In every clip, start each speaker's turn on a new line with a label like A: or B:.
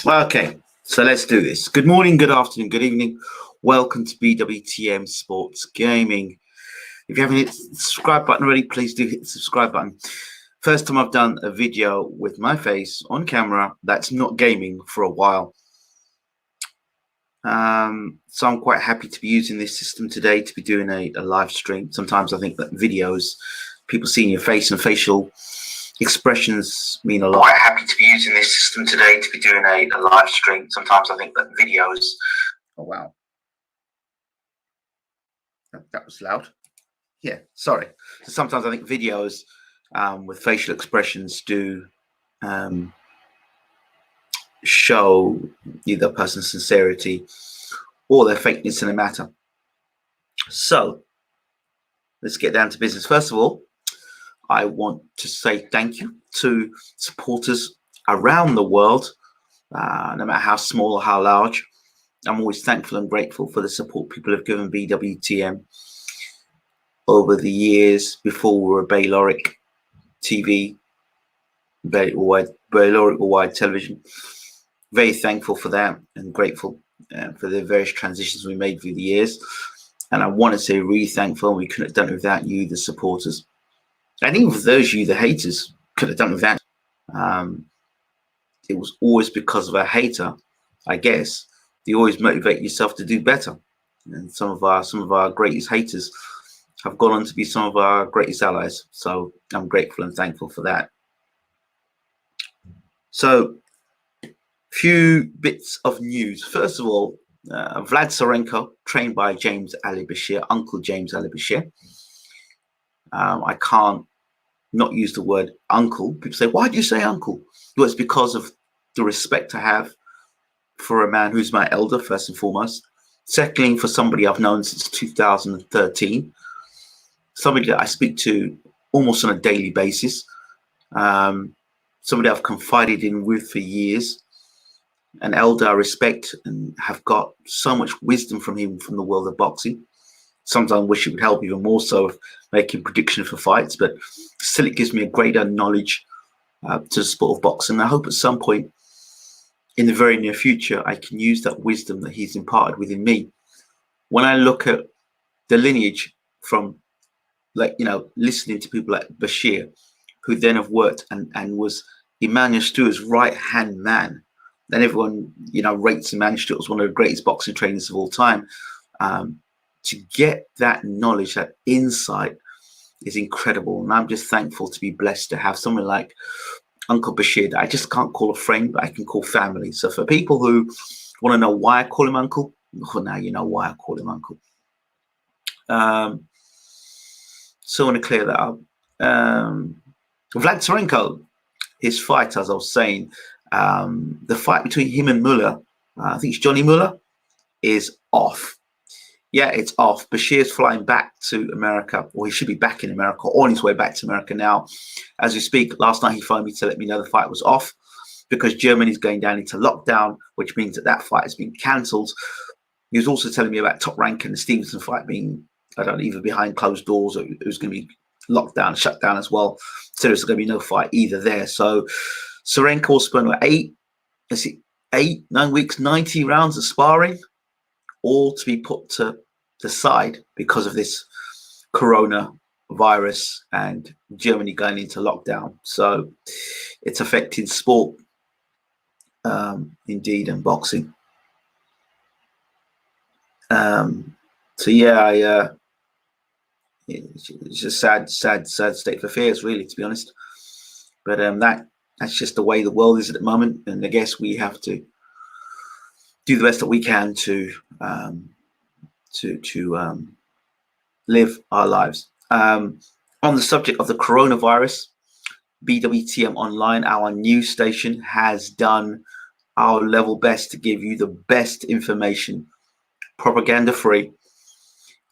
A: Okay, so let's do this. Good morning, good afternoon, good evening. Welcome to BWTM Sports Gaming. If you haven't hit the subscribe button already, please do hit the subscribe button. First time I've done a video with my face on camera that's not gaming for a while. So I'm quite happy to be using this system today to be doing a live stream. Sometimes I think that videos, people seeing your face and facial expressions mean a lot. Quite happy to be using this system today to be doing a live stream. Sometimes I think that videos. Oh wow, that was loud. Yeah, sorry. So sometimes I think videos with facial expressions do show either a person's sincerity or their fakeness in a matter. So let's get down to business. First of all, I want to say thank you to supporters around the world, no matter how small or how large. I'm always thankful and grateful for the support people have given BWTM over the years. Before we were Bayloric TV, Bayloric Wide Television. Very thankful for that and grateful for the various transitions we made through the years. And I want to say really thankful. We couldn't have done it without you, the supporters. And even for those of you, the haters, could have done it without. It was always because of a hater, I guess. You always motivate yourself to do better. And some of our greatest haters have gone on to be some of our greatest allies. So I'm grateful and thankful for that. So, few bits of news. First of all, Vlad Sirenko, trained by James Ali Bashir, Uncle James Ali Bashir. I can't not use the word uncle. People say, why do you say uncle? Well, it's because of the respect I have for a man who's my elder, first and foremost. Secondly, for somebody I've known since 2013. Somebody that I speak to almost on a daily basis. Somebody I've confided in with for years. An elder I respect and have got so much wisdom from him from the world of boxing. Sometimes I wish it would help even more so of making predictions for fights, but still it gives me a greater knowledge to the sport of boxing. And I hope at some point in the very near future, I can use that wisdom that he's imparted within me. When I look at the lineage from, listening to people like Bashir, who then have worked and was Emmanuel Stewart's right-hand man, then everyone, rates Emmanuel Stewart as one of the greatest boxing trainers of all time. To get that knowledge, that insight is incredible. And I'm just thankful to be blessed to have someone like Uncle Bashir that I just can't call a friend, but I can call family. So for people who want to know why I call him Uncle, well, now you know why I call him Uncle. So I want to clear that up. Vlad Sirenko, his fight, as I was saying, the fight between him and Mueller, I think it's Johnny Mueller, is off. Yeah, it's off. Bashir's flying back to America, or he should be back in America, or on his way back to America now. As we speak, last night he phoned me to let me know the fight was off because Germany's going down into lockdown, which means that fight has been cancelled. He was also telling me about Top Rank and the Stevenson fight being, either behind closed doors or it was going to be locked down, shut down as well. So there's going to be no fight either there. So Sirenko spent 9 weeks, 90 rounds of sparring, all to be put to the side because of this coronavirus and Germany going into lockdown. So it's affecting sport, indeed, and boxing. So yeah, it's a sad state of affairs, really, to be honest. But that's just the way the world is at the moment, and I guess we have to do the best that we can to live our lives. On the subject of the coronavirus, BWTM Online, our news station, has done our level best to give you the best information, propaganda-free,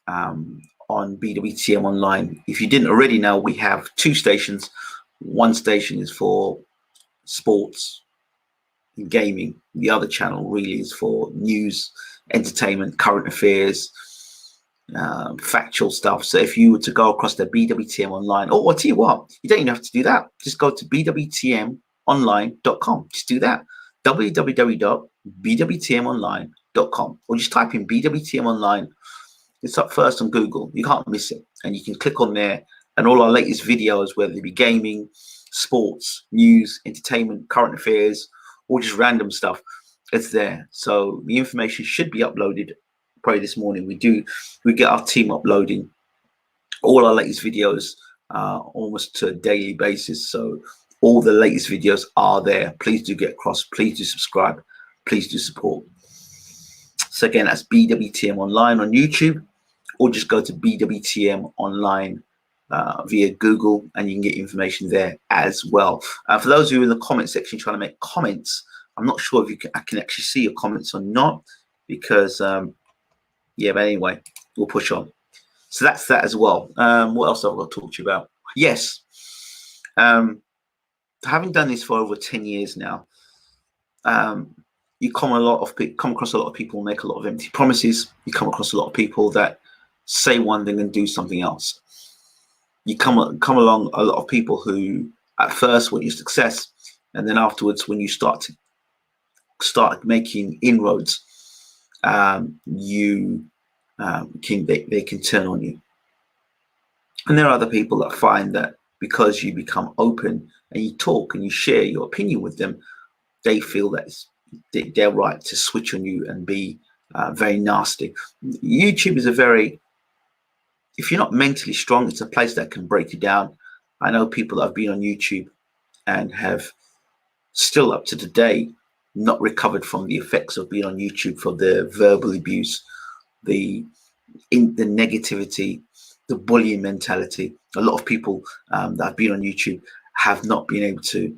A: on BWTM Online. If you didn't already know, we have 2 stations. One station is for sports and gaming. The other channel really is for news, entertainment, current affairs, factual stuff. So if you were to go across the BWTM Online, or I'll tell you what, you don't even have to do that. Just go to bwtmonline.com. Just do that. www.bwtmonline.com, or just type in BWTM Online. It's up first on Google. You can't miss it. And you can click on there, and all our latest videos, whether they be gaming, sports, news, entertainment, current affairs, or just random stuff, it's there. So the information should be uploaded probably this morning. We get our team uploading all our latest videos almost to a daily basis. So all the latest videos are there. Please do get across. Please do subscribe. Please do support. So again, that's BWTM Online on YouTube, or just go to BWTM Online via Google, and you can get information there as well. For those of you in the comment section trying to make comments, I'm not sure if I can actually see your comments or not, because yeah, but anyway, we'll push on. So that's that as well. What else have I got to talk to you about? Yes, having done this for over 10 years now, you come across a lot of people make a lot of empty promises. You come across a lot of people that say one thing and do something else. You come along a lot of people who at first want your success, and then afterwards, when you start making inroads, they can turn on you. And there are other people that find that because you become open and you talk and you share your opinion with them, they feel that they're right to switch on you and be very nasty. YouTube is if you're not mentally strong, it's a place that can break you down. I know people that have been on YouTube and have still up to today not recovered from the effects of being on YouTube, for the verbal abuse, the negativity, the bullying mentality. A lot of people that have been on YouTube have not been able to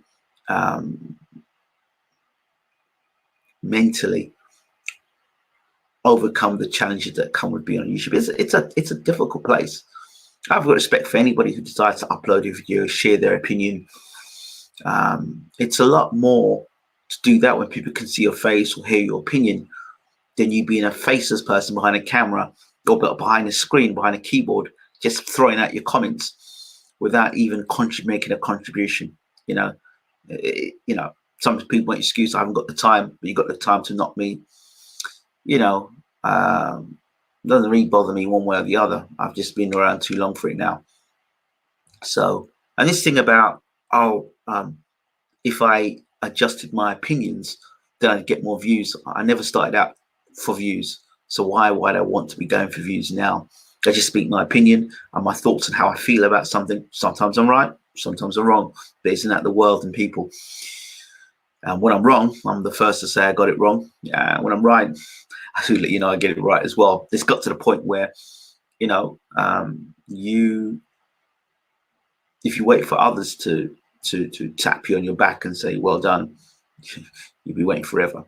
A: mentally overcome the challenges that come with being on YouTube. It's a difficult place. I've got respect for anybody who decides to upload a video, share their opinion. It's a lot more to do that when people can see your face or hear your opinion than you being a faceless person behind a camera or behind a screen, behind a keyboard, just throwing out your comments without even making a contribution. Some people make excuse, I haven't got the time, but you got the time to knock me. Doesn't really bother me one way or the other. I've just been around too long for it now. So, and this thing about, if I adjusted my opinions, then I'd get more views. I never started out for views. So why would I want to be going for views now? I just speak my opinion and my thoughts and how I feel about something. Sometimes I'm right, sometimes I'm wrong. But isn't that the world and people? And when I'm wrong, I'm the first to say I got it wrong. When I'm right, I should let you know I get it right as well. It's got to the point where, if you wait for others to tap you on your back and say, well done, you'll be waiting forever.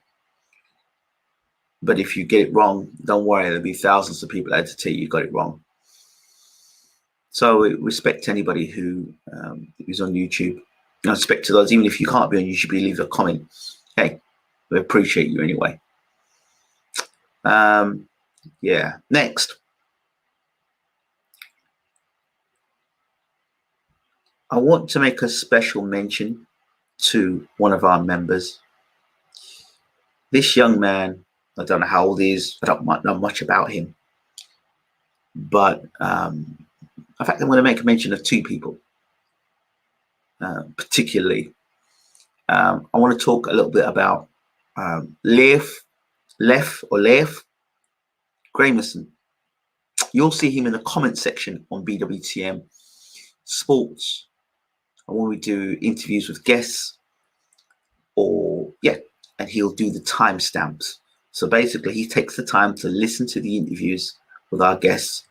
A: But if you get it wrong, don't worry, there'll be thousands of people out to tell you got it wrong. So respect anybody who's on YouTube. I respect to those, even if you can't be on YouTube, you leave a comment. Hey, we appreciate you anyway. Yeah, next. I want to make a special mention to one of our members. This young man, I don't know how old he is, I don't know much about him. But in fact, I'm going to make a mention of two people, particularly. I want to talk a little bit about Leif Gramerson. You'll see him in the comment section on BWTM Sports. And when we do interviews with guests, and he'll do the timestamps. So basically, he takes the time to listen to the interviews with our guests,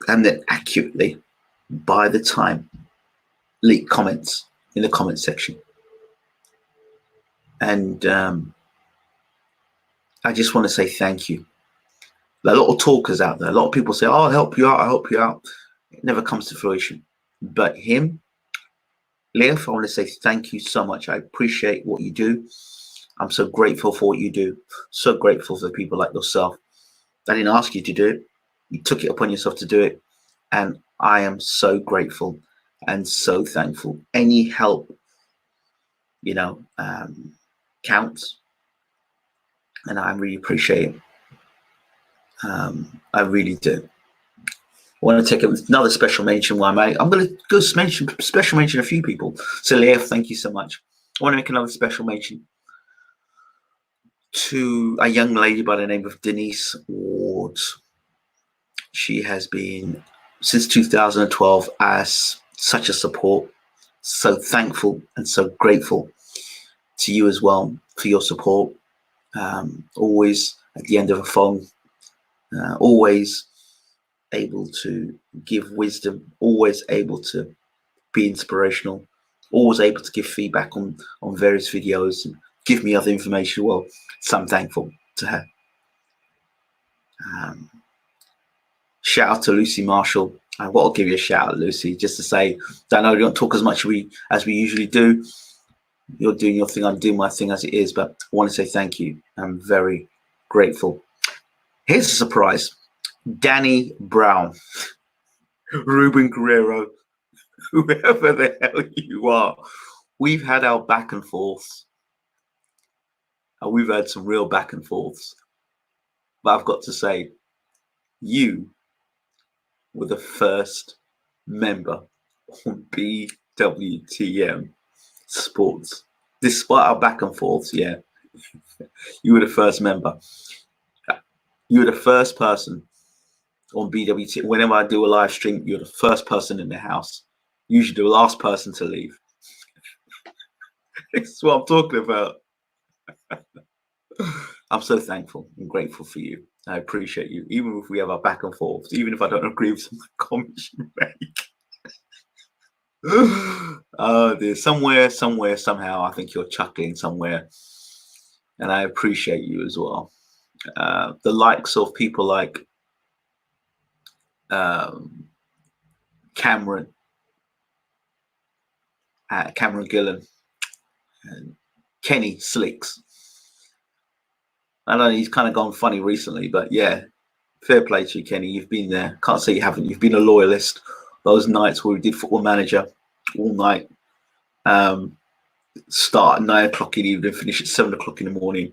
A: and then accurately, by the time, leak comments in the comment section. And I just want to say thank you. There are a lot of talkers out there. A lot of people say, oh, I'll help you out, I'll help you out. It never comes to fruition. But him, Leif, I want to say thank you so much. I appreciate what you do. I'm so grateful for what you do. So grateful for people like yourself. I didn't ask you to do it. You took it upon yourself to do it. And I am so grateful and so thankful. Any help, counts, and I really appreciate it. I really do. I want to take another special mention. I'm going to go special mention a few people. So, Lev, thank you so much. I want to make another special mention to a young lady by the name of Denise Ward. She has been, since 2012, as such a support. So thankful and so grateful to you as well for your support. Always at the end of a phone, always able to give wisdom, always able to be inspirational, always able to give feedback on various videos and give me other information. Well, so I'm thankful to her. Shout out to Lucy Marshall. I've got to give you a shout out, Lucy, just to say, I know we don't talk as much as we usually do. You're doing your thing, I'm doing my thing as it is, but I want to say thank you. I'm very grateful. Here's a surprise. Danny Brown, Ruben Guerrero, whoever the hell you are, we've had our back and forths. And we've had some real back and forths. But I've got to say, you were the first member on BWTM Sports. Despite our back and forths, yeah, you were the first member. You were the first person on BWT. Whenever I do a live stream, you're the first person in the house. Usually the last person to leave. This is what I'm talking about. I'm so thankful and grateful for you. I appreciate you, even if we have our back and forth, even if I don't agree with some of the comments you make. There's somewhere, somehow, I think you're chuckling somewhere. And I appreciate you as well. The likes of people like Cameron Gillen, and Kenny Slicks. I know he's kind of gone funny recently, but yeah, fair play to you, Kenny. You've been there. Can't say you haven't. You've been a loyalist. Those nights where we did Football Manager all night, start at 9 o'clock in the evening, finish at 7 o'clock in the morning.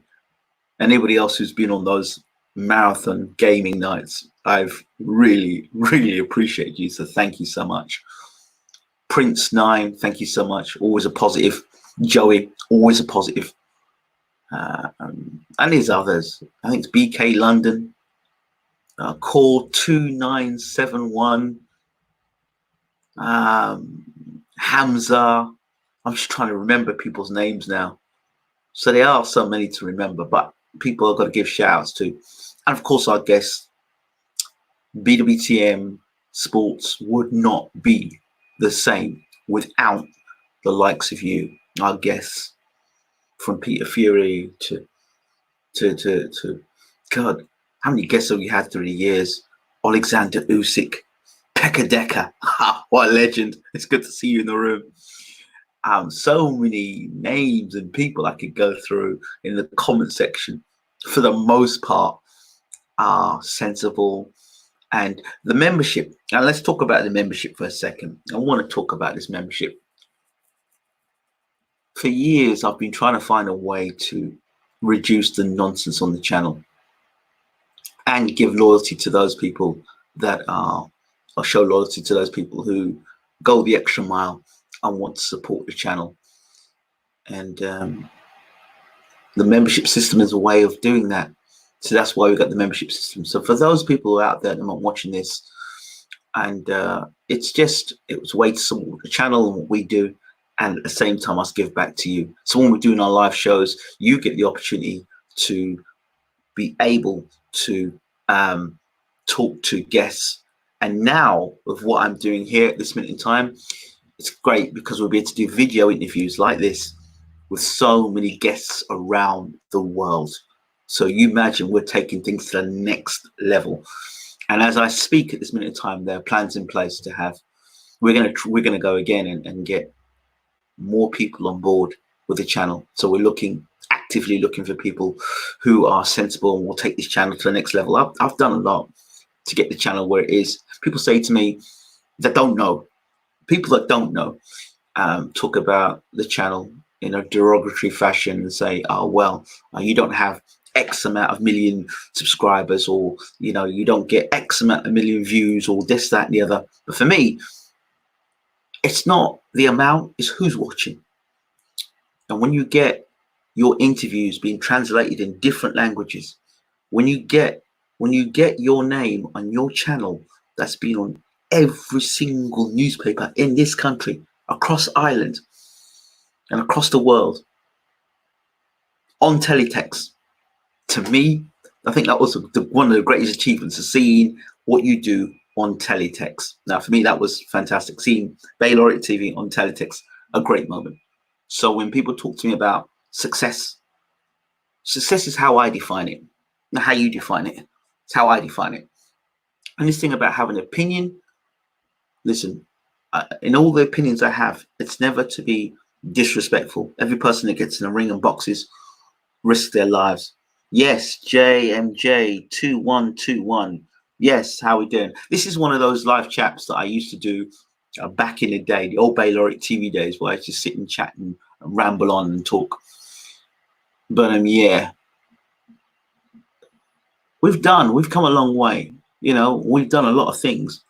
A: Anybody else who's been on those marathon gaming nights, I've really, really appreciated you. So thank you so much. Prince9, thank you so much. Always a positive. Joey, always a positive. And there's others. I think it's BK London. Core 2971. Hamza. I'm just trying to remember people's names now. So there are so many to remember, but people I've got to give shout outs to. And of course, our guests. BWTM Sports would not be the same without the likes of you, our guests, from Peter Fury to God, how many guests have we had through the years? Alexander Usyk, Pekka Decker, what a legend. It's good to see you in the room. So many names and people I could go through in the comment section. For the most part, are sensible. And the membership, and let's talk about the membership for a second. I want to talk about this membership. For years, I've been trying to find a way to reduce the nonsense on the channel and give loyalty to those people that are, or show loyalty to those people who go the extra mile and want to support the channel. And the membership system is a way of doing that. So that's why we've got the membership system. So for those people who are out there that are not watching this, and it was a way to support the channel and what we do, and at the same time us give back to you. So when we're doing our live shows, you get the opportunity to be able to talk to guests. And now with what I'm doing here at this minute in time, it's great because we'll be able to do video interviews like this with so many guests around the world. So you imagine we're taking things to the next level. And as I speak at this minute in time, there are plans in place to have, we're gonna go again and get more people on board with the channel. So we're actively looking for people who are sensible and will take this channel to the next level. I've done a lot to get the channel where it is. People say to me that don't know, people that don't know, talk about the channel in a derogatory fashion and say, oh, well, you don't have X amount of million subscribers, or, you know, you don't get X amount of million views, or this, that, and the other. But for me, it's not the amount, it's who's watching. And when you get your interviews being translated in different languages, when you get your name on your channel that's been on every single newspaper in this country, across Ireland and across the world, on teletext, to me, I think that was one of the greatest achievements, of seeing what you do on teletext. Now, for me, that was fantastic. Seeing Baylor TV on teletext, a great moment. So when people talk to me about success, success is how I define it, not how you define it. It's how I define it. And this thing about having an opinion, listen, in all the opinions I have, it's never to be disrespectful. Every person that gets in a ring and boxes risk their lives. Yes, JMJ2121. Yes, how we doing? This is one of those live chats that I used to do back in the day, the old Baylor TV days, where I just sit and chat and ramble on and talk. But yeah, we've come a long way. You know, we've done a lot of things.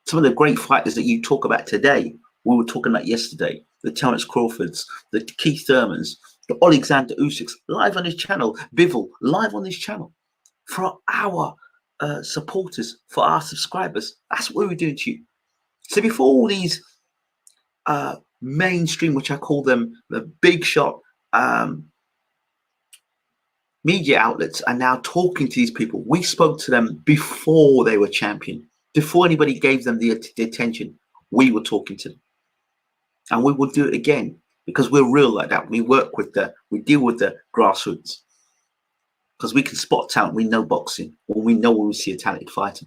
A: Some of the great fighters that you talk about today, we were talking about yesterday. The Terence Crawfords, the Keith Thurmans, the Alexander Usyks, live on this channel. Bivol, live on this channel. For our supporters, for our subscribers. That's what we're doing to you. So before all these mainstream, which I call them the big shot media outlets, are now talking to these people, we spoke to them before they were champion. Before anybody gave them the attention, we were talking to them. And we will do it again, because we're real like that. We deal with the grassroots, because we can spot talent. We know boxing, or we know when we see a talented fighter.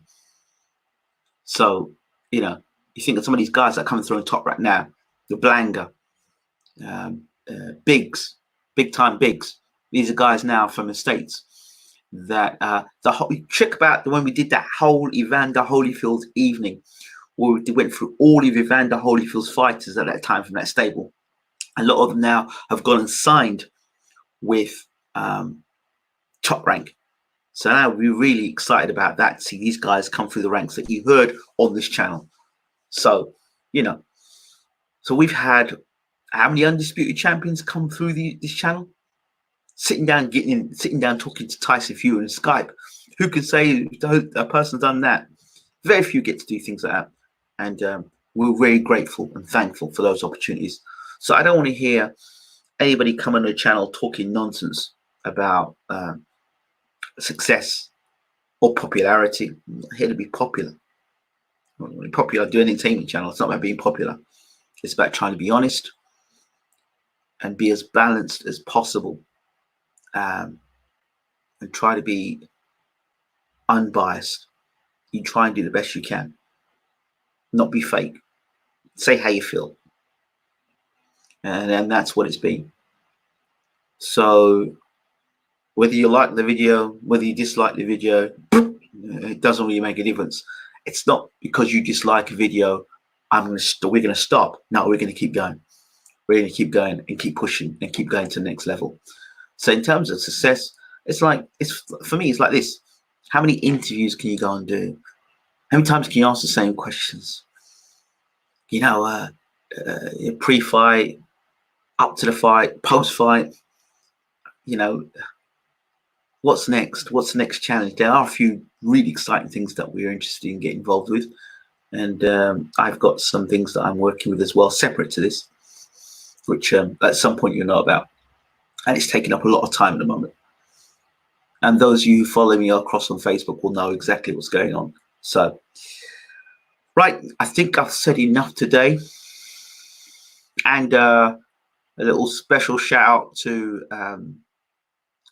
A: So, you know, you think of some of these guys that are coming through on top right now, the Blanga, Biggs, big time Biggs. These are guys now from the States that the whole trick about when we did that whole Evander Holyfield evening, where we went through all of Evander Holyfield's fighters at that time from that stable. A lot of them now have gone and signed with Top Rank. So now we're really excited about that, to see these guys come through the ranks that you heard on this channel. So, you know, so we've had how many undisputed champions come through this channel? Sitting down, talking to Tyson Fury on Skype. Who can say a person's done that? Very few get to do things like that. And we're very grateful and thankful for those opportunities. So I don't want to hear anybody come on the channel talking nonsense about success or popularity. I'm not here to be popular. When popular, do an entertainment channel. It's not about being popular. It's about trying to be honest and be as balanced as possible, and try to be unbiased. You try and do the best you can, not be fake. Say how you feel, and that's what it's been. So whether you like the video, whether you dislike the video, it doesn't really make a difference. It's not because you dislike a video we're going to stop. No, we're going to keep going. We're going to keep going and keep pushing and keep going to the next level. So in terms of success, for me, it's like this. How many interviews can you go and do? How many times can you ask the same questions? You know, pre-fight, up to the fight, post-fight. You know, what's next? What's the next challenge? There are a few really exciting things that we're interested in getting involved with. And I've got some things that I'm working with as well, separate to this, which at some point you'll know about. And it's taking up a lot of time at the moment. And those of you who follow me across on Facebook will know exactly what's going on. So, right, I think I've said enough today. And a little special shout out to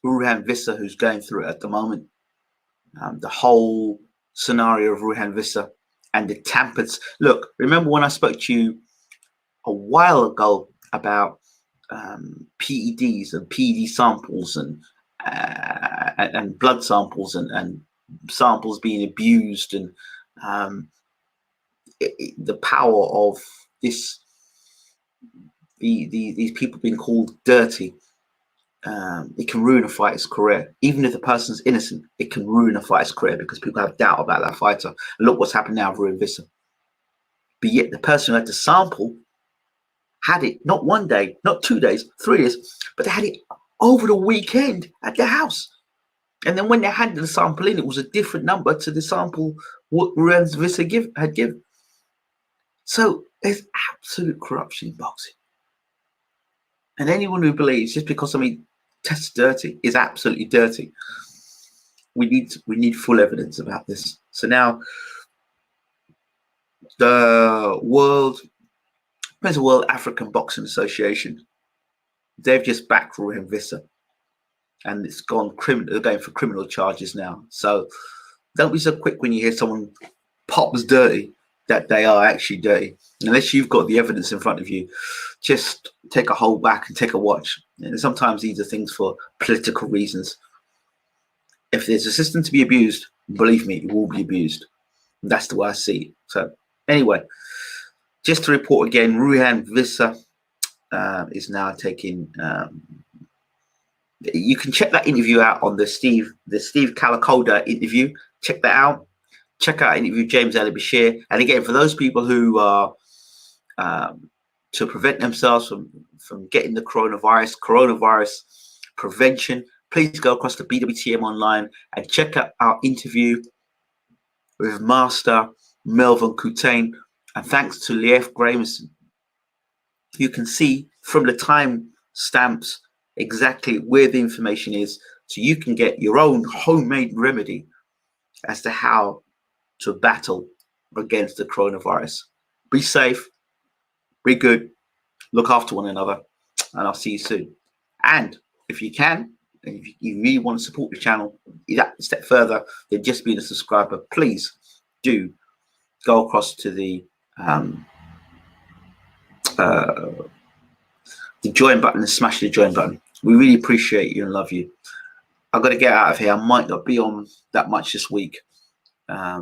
A: Ruhan Vissa, who's going through it at the moment. The whole scenario of Ruhan Vissa and the tampered. Look, remember when I spoke to you a while ago about PEDs and PED samples and blood samples and samples being abused, and the power of this these people being called dirty, it can ruin a fighter's career. Even if the person's innocent, it can ruin a fighter's career because people have doubt about that fighter. And look what's happened now with Ruin Visser. But yet the person who had the sample had it not 1 day, not 2 days, 3 days, but they had it over the weekend at their house. And then when they handed the sample in, it was a different number to the sample what Ruin Visser had given. So there's absolute corruption in boxing. And anyone who believes just because somebody tests dirty is absolutely dirty, we need full evidence about this. So now the World African Boxing Association, they've just backed Ruin Visser, and it's gone criminal. They're going for criminal charges now. So don't be so quick when you hear someone pops dirty that they are actually dirty. Unless you've got the evidence in front of you, just take a hold back and take a watch. And sometimes these are things for political reasons. If there's a system to be abused, believe me, it will be abused. And that's the way I see it. So anyway, just to report again, Ruin Visser is now taking. You can check that interview out on the Steve Calacoda interview. Check that out. Check out interview James Ali Bashir. And again, for those people who are to prevent themselves from getting the coronavirus prevention, please go across to BWTM online and check out our interview with Master Melvin Coutain. And thanks to Leif Grahamson, you can see from the time stamps exactly where the information is, so you can get your own homemade remedy as to how to battle against the coronavirus. Be safe, be good, look after one another, and I'll see you soon. And if you can, and if you really want to support the channel that step further than just being a subscriber, please do go across to the join button and smash the join button. We really appreciate you and love you. I've got to get out of here. I might not be on that much this week. I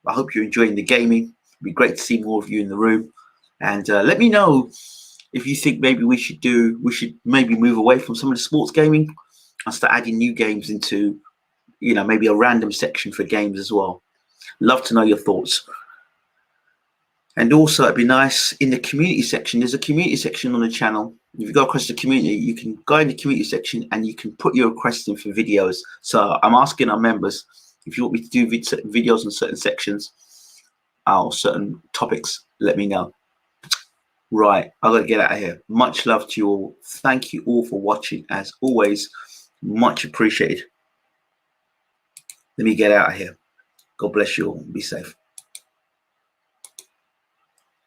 A: hope you're enjoying the gaming. It'd be great to see more of you in the room. And let me know if you think maybe we should maybe move away from some of the sports gaming and start adding new games into, maybe a random section for games as well. Love to know your thoughts. And also, it'd be nice in the community section. There's a community section on the channel. If you go across the community, you can go in the community section and you can put your requests in for videos. So I'm asking our members, if you want me to do videos on certain sections or certain topics, let me know. Right, I've got to get out of here. Much love to you all. Thank you all for watching. As always, much appreciated. Let me get out of here. God bless you all. Be safe.